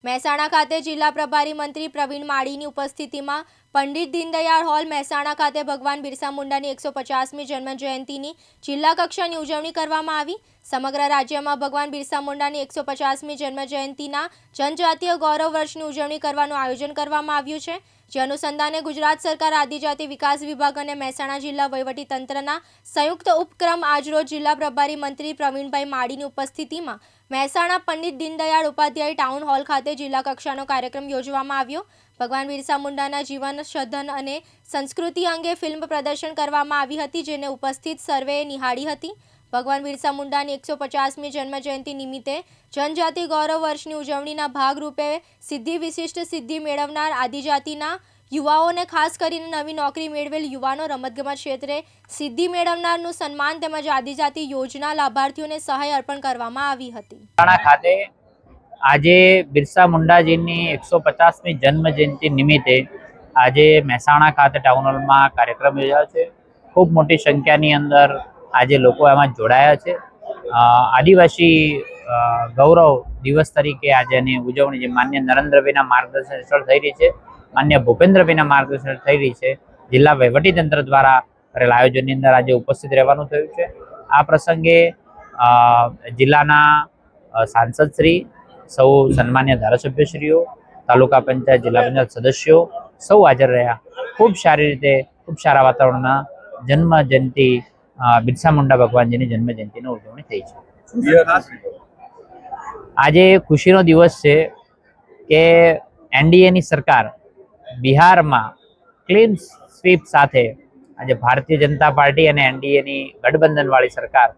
મહેસાણા ખાતે જિલ્લા પ્રભારી મંત્રી પ્રવીણ માળીની ઉપસ્થિતિમાં પંડિત દીનદયાળ હોલ મહેસાણા ખાતે ભગવાન બિરસા મુંડાની 150મી જન્મજયંતિની જિલ્લા કક્ષાની ઉજવણી કરવામાં આવી। સમગ્ર રાજ્યમાં ભગવાન બિરસા મુંડાની 150મી જન્મજયંતિના જનજાતીય ગૌરવ વર્ષની ઉજવણી કરવાનું આયોજન કરવામાં આવ્યું છે, જે અનુસંધાને ગુજરાત સરકાર આદિજાતિ વિકાસ વિભાગ અને મહેસાણા જિલ્લા વહીવટીતંત્રના સંયુક્ત ઉપક્રમ આજરોજ જિલ્લા પ્રભારી મંત્રી પ્રવીણભાઈ માળીની ઉપસ્થિતિમાં મહેસાણા પંડિત દીનદયાળ ઉપાધ્યાય ટાઉન હોલ ખાતે જિલ્લા કક્ષાનો કાર્યક્રમ યોજવામાં આવ્યો। ભગવાન બિરસા મુંડાના જીવન સધન અને સંસ્કૃતિ અંગે ફિલ્મ પ્રદર્શન કરવામાં આવી હતી, જેને ઉપસ્થિત સર્વેએ નિહાળી હતી। ભગવાન બિરસા મુંડાની 150મી જન્મજયંતિ નિમિત્તે જનજાતિ ગૌરવ વર્ષની ઉજવણીના ભાગરૂપે સિદ્ધિ વિશિષ્ટ સિદ્ધિ મેળવનાર આદિજાતિના યુવાઓને ખાસ કરીને નવી નોકરી મેળવેલ યુવાનો, રમતગમત ક્ષેત્રે સિદ્ધિ મેળવનારનું સન્માન તેમજ આદિજાતિ યોજના લાભાર્થીઓને સહાય અર્પણ કરવામાં આવી હતી। ખાતે આજે બિરસા મુંડાજીની 150મી જન્મજયંતિ નિમિત્તે આજે મહેસાણા ખાતે ટાઉન હોલમાં કાર્યક્રમ યોજાયો છે। ખૂબ મોટી સંખ્યાની અંદર આજે લોકો એમાં જોડાયા છે। આદિવાસી ગૌરવ દિવસ તરીકે આજેની ઉજવણી જે માન્ય નરેન્દ્રભાઈના માર્ગદર્શન હેઠળ થઈ રહી છે, માન્ય ભૂપેન્દ્રભાઈના માર્ગદર્શન હેઠળ થઈ રહી છે, જિલ્લા વહીવટીતંત્ર દ્વારા કરેલ આયોજનની અંદર આજે ઉપસ્થિત રહેવાનું થયું છે। આ પ્રસંગે જિલ્લાના સાંસદશ્રી, સૌ સન્માન્ય ધારાસભ્યશ્રીઓ, તાલુકા પંચાયત, જિલ્લા પંચાયત સદસ્યો સૌ હાજર રહ્યા। ખૂબ સારી રીતે, ખૂબ સારા વાતાવરણમાં જન્મજયંતિ બિરસા મુંડા ભગવાનજીની જન્મજયંતિની ઉજવણી થઈ છે। આજે ખુશીનો દિવસ છે કે એનડીએની સરકાર બિહારમાં ક્લીન સ્વીપ સાથે આજે ભારતીય જનતા પાર્ટી અને એનડીએની ગઠબંધનવાળી સરકાર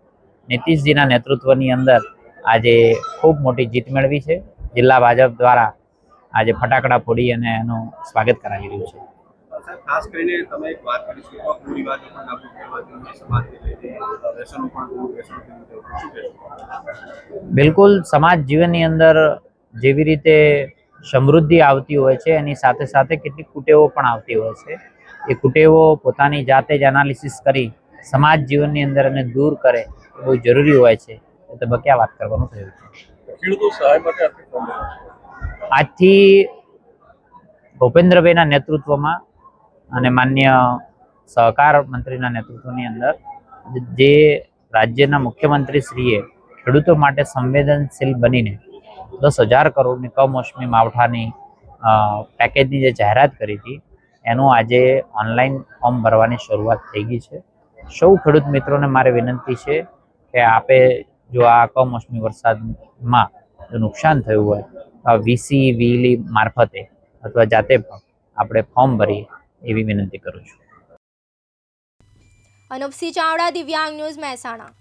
નીતિશજીના નેતૃત્વની અંદર આજે ખૂબ મોટી જીત મેળવી છે। જિલ્લા ભાજપ દ્વારા આજે ફટાકડા ફોડી અને એનું સ્વાગત કરાવી રહ્યું છે। ખાસ કરીને તમે એક વાત કરી છે કે કુરિવાજો પણ નાબૂદ કરવા જોઈએ, સમાજને લઈને વ્યસનો પણ દૂર વ્યસનો શું કહેશો? બિલકુલ, સમાજ જીવનની અંદર જેવી રીતે સમૃદ્ધિ આવતી હોય છે, એની સાથે સાથે કેટલીક કુટેવો પણ આવતી હોય છે। એ કુટેવો પોતાની જાતે જ એનાલિસિસ કરી સમાજ જીવનની અંદર એને દૂર કરે એ બહુ જરૂરી હોય છે। એ તબક્કે આ વાત કરવાનું થયું છે। ખેડૂતો સહાય માટે આજથી ભૂપેન્દ્રભાઈના નેતૃત્વમાં અને માન્ય સહકાર મંત્રીના નેતૃત્વની અંદર જે રાજ્યના મુખ્યમંત્રીશ્રીએ ખેડૂતો માટે સંવેદનશીલ બનીને 10,000 કરોડની કમોસમી માવઠાની પેકેજની જે જાહેરાત કરી હતી, એનું આજે ઓનલાઈન ફોર્મ ભરવાની શરૂઆત થઈ ગઈ છે। સૌ ખેડૂત મિત્રોને મારે વિનંતી છે કે આપે જો આ કમોસમી વરસાદમાં જો નુકસાન થયું હોય તો વીસી વીલી મારફતે અથવા જાતે પણ આપણે ફોર્મ ભરીએ એવી વિનંતી કરું છું। અનુપસિંહ ચાવડા, દિવ્યાંગ ન્યૂઝ, મહેસાણા।